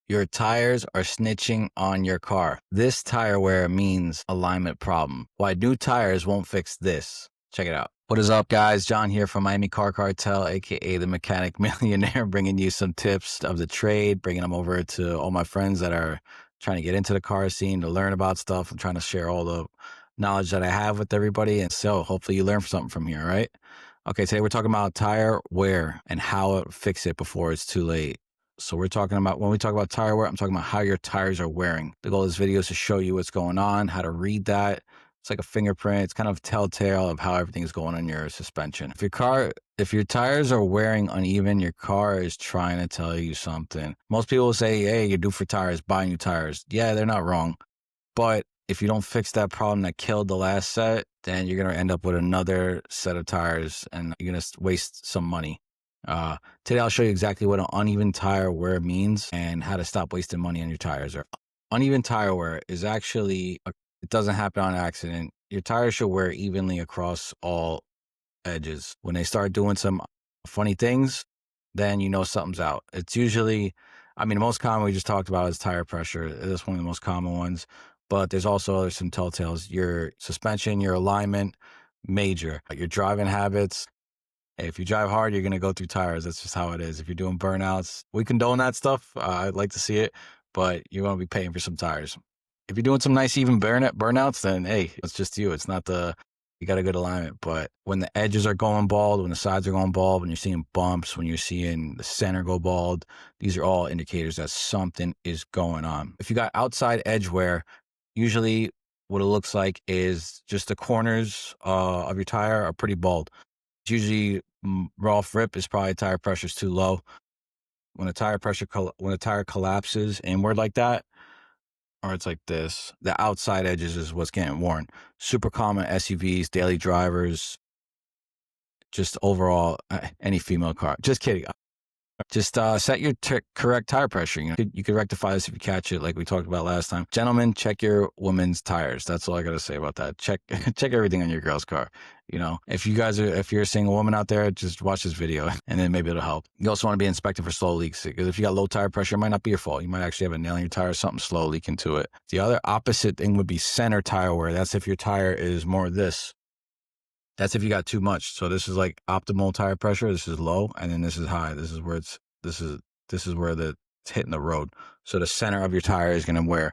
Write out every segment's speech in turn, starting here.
Your tires are snitching on your car. This tire wear means alignment problem. Why new tires won't fix this. Check it out. What is up, guys? John here from Miami Car Cartel, aka the Mechanic Millionaire, bringing you some tips of the trade, bringing them over to all my friends that are trying to get into the car scene to learn about stuff. I'm trying to share all the knowledge that I have with everybody. And so hopefully you learn something from here, right? Okay, today we're talking about tire wear and how to fix it before it's too late. So we're talking about, when we talk about tire wear, I'm talking about how your tires are wearing. The goal of this video is to show you what's going on, how to read that. It's like a fingerprint. It's kind of telltale of how everything is going on your suspension. If your tires are wearing uneven, your car is trying to tell you something. Most people will say, hey, you're due for tires, buy new tires. Yeah, they're not wrong. But if you don't fix that problem that killed the last set, then you're going to end up with another set of tires and you're going to waste some money. Today, I'll show you exactly what an uneven tire wear means and how to stop wasting money on your tires. Uneven tire wear is actually, it doesn't happen on accident. Your tires should wear evenly across all edges. When they start doing some funny things, then you know something's out. It's usually, the most common we just talked about is tire pressure. That's one of the most common ones. But there's also some telltales. Your suspension, your alignment, major. Your driving habits. Hey, if you drive hard, you're going to go through tires. That's just how it is. If you're doing burnouts, we condone that stuff. I'd like to see it, but you're going to be paying for some tires. If you're doing some nice even burnouts, then hey, it's just you. It's not you got a good alignment. But when the edges are going bald, when the sides are going bald, when you're seeing bumps, when you're seeing the center go bald, these are all indicators that something is going on. If you got outside edge wear, usually what it looks like is just the corners of your tire are pretty bald. It's usually raw rip is probably tire pressure is too low. When the tire collapses inward like that, or it's like this, the outside edges is what's getting worn. Super common SUVs, daily drivers, just overall any female car. Just kidding. Just set your correct tire pressure. You could rectify this if you catch it, like we talked about last time. Gentlemen, check your woman's tires. That's all I gotta say about that. Check everything on your girl's car. If you're a single woman out there, just watch this video and then maybe it'll help. You also want to be inspected for slow leaks, because if you got low tire pressure, it might not be your fault. You might actually have a nail in your tire, something slow leak into it. The other opposite thing would be center tire wear. That's if your tire is more this. That's if you got too much. So this is like optimal tire pressure. This is low, and then this is high. This is where it's hitting the road. So the center of your tire is going to wear.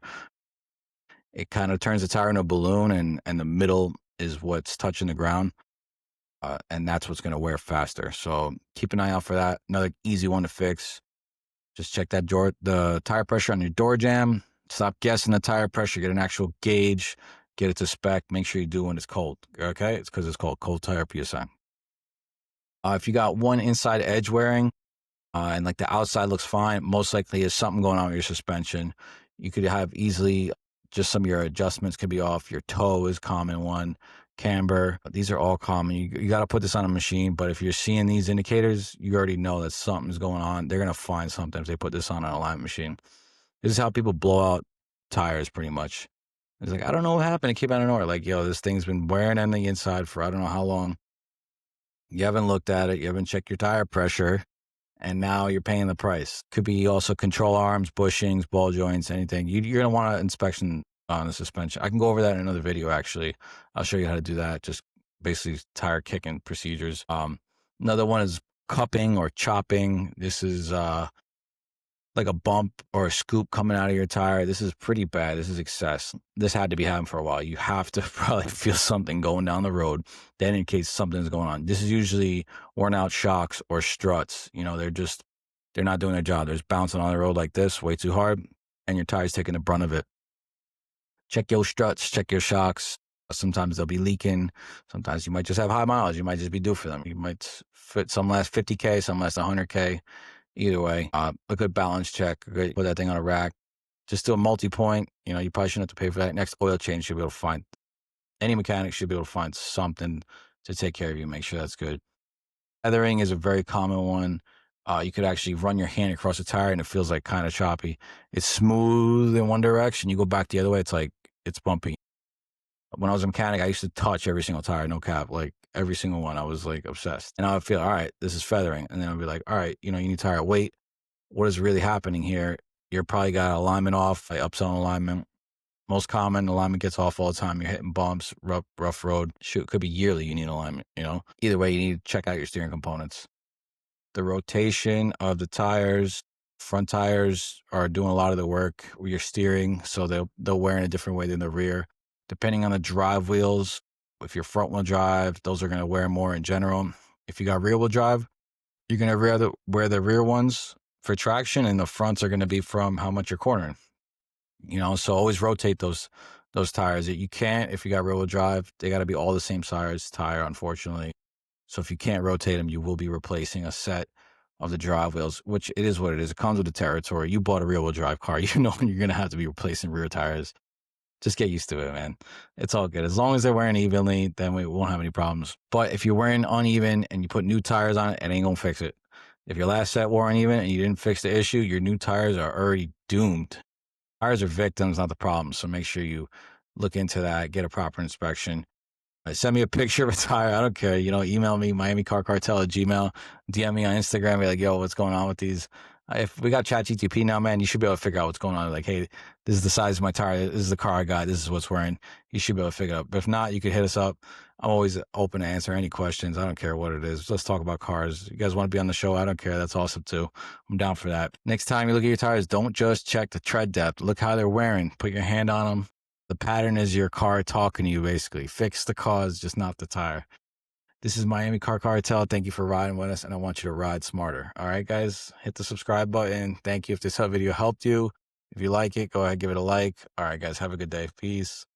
It kind of turns the tire into a balloon, and the middle is what's touching the ground, and that's what's going to wear faster. So keep an eye out for that. Another easy one to fix. Just check the tire pressure on your door jamb. Stop guessing the tire pressure. Get an actual gauge. Get it to spec. Make sure you do when it's cold. Okay? It's because it's called cold tire PSI. If you got one inside edge wearing, and like the outside looks fine, most likely is something going on with your suspension. You could have easily just some of your adjustments could be off. Your toe is common one. Camber. These are all common. You got to put this on a machine, but if you're seeing these indicators, you already know that something's going on. They're going to find something if they put this on an alignment machine. This is how people blow out tires pretty much. It's like, I don't know what happened. It came out of nowhere. Like, yo, this thing's been wearing on the inside for I don't know how long. You haven't looked at it. You haven't checked your tire pressure. And now you're paying the price. Could be also control arms, bushings, ball joints, anything. You're going to want an inspection on the suspension. I can go over that in another video, actually. I'll show you how to do that. Just basically tire kicking procedures. Another one is cupping or chopping. This is like a bump or a scoop coming out of your tire. This is pretty bad. This is excess. This had to be happening for a while. You have to probably feel something going down the road. Then in case something's going on. This is usually worn out shocks or struts. They're not doing their job. They're just bouncing on the road like this way too hard, and your tire's taking the brunt of it. Check your struts, check your shocks. Sometimes they'll be leaking. Sometimes you might just have high mileage. You might just be due for them. You might fit some last 50K, some last 100K. Either way, a good balance check, put that thing on a rack, just do a multi-point. You probably shouldn't have to pay for that. Next oil change, should be able to find, any mechanic should be able to find something to take care of you, make sure that's good. Feathering is a very common one. You could actually run your hand across the tire and it feels like kind of choppy. It's smooth in one direction. You go back the other way, it's like, it's bumpy. When I was a mechanic, I used to touch every single tire, no cap, like every single one. I was like obsessed. And I would feel, all right, this is feathering. And then I'd be like, all right, you need tire weight. What is really happening here? You're probably got alignment off, like upside alignment. Most common alignment gets off all the time. You're hitting bumps, rough road. Shoot, could be yearly you need alignment, you know? Either way, you need to check out your steering components. The rotation of the tires, front tires are doing a lot of the work with your steering, so they'll wear in a different way than the rear. Depending on the drive wheels, if you're front wheel drive, those are going to wear more in general. If you got rear wheel drive, you're going to wear the rear ones for traction, and the fronts are going to be from how much you're cornering. You know, so always rotate those tires. You can't, if you got rear wheel drive, they got to be all the same size tire, unfortunately. So if you can't rotate them, you will be replacing a set of the drive wheels, which it is what it is. It comes with the territory. You bought a rear wheel drive car, you know you're going to have to be replacing rear tires. Just get used to it, man. It's all good. As long as they're wearing evenly, then we won't have any problems. But if you're wearing uneven and you put new tires on it, it ain't going to fix it. If your last set wore uneven and you didn't fix the issue, your new tires are already doomed. Tires are victims, not the problem. So make sure you look into that, get a proper inspection. Send me a picture of a tire. I don't care. You know, email me, MiamiCarCartel@gmail. DM me on Instagram. Be like, yo, what's going on with these? If we got ChatGPT now, man, you should be able to figure out what's going on. Like, hey, this is the size of my tire. This is the car I got. This is what's wearing. You should be able to figure it out. But if not, you could hit us up. I'm always open to answer any questions. I don't care what it is. Let's talk about cars. You guys want to be on the show? I don't care. That's awesome too. I'm down for that. Next time you look at your tires, don't just check the tread depth. Look how they're wearing. Put your hand on them. The pattern is your car talking to you, basically. Fix the cause, just not the tire. This is Miami Car Cartel. Thank you for riding with us, and I want you to ride smarter. All right, guys? Hit the subscribe button. Thank you if this video helped you. If you like it, go ahead, give it a like. All right, guys, have a good day. Peace.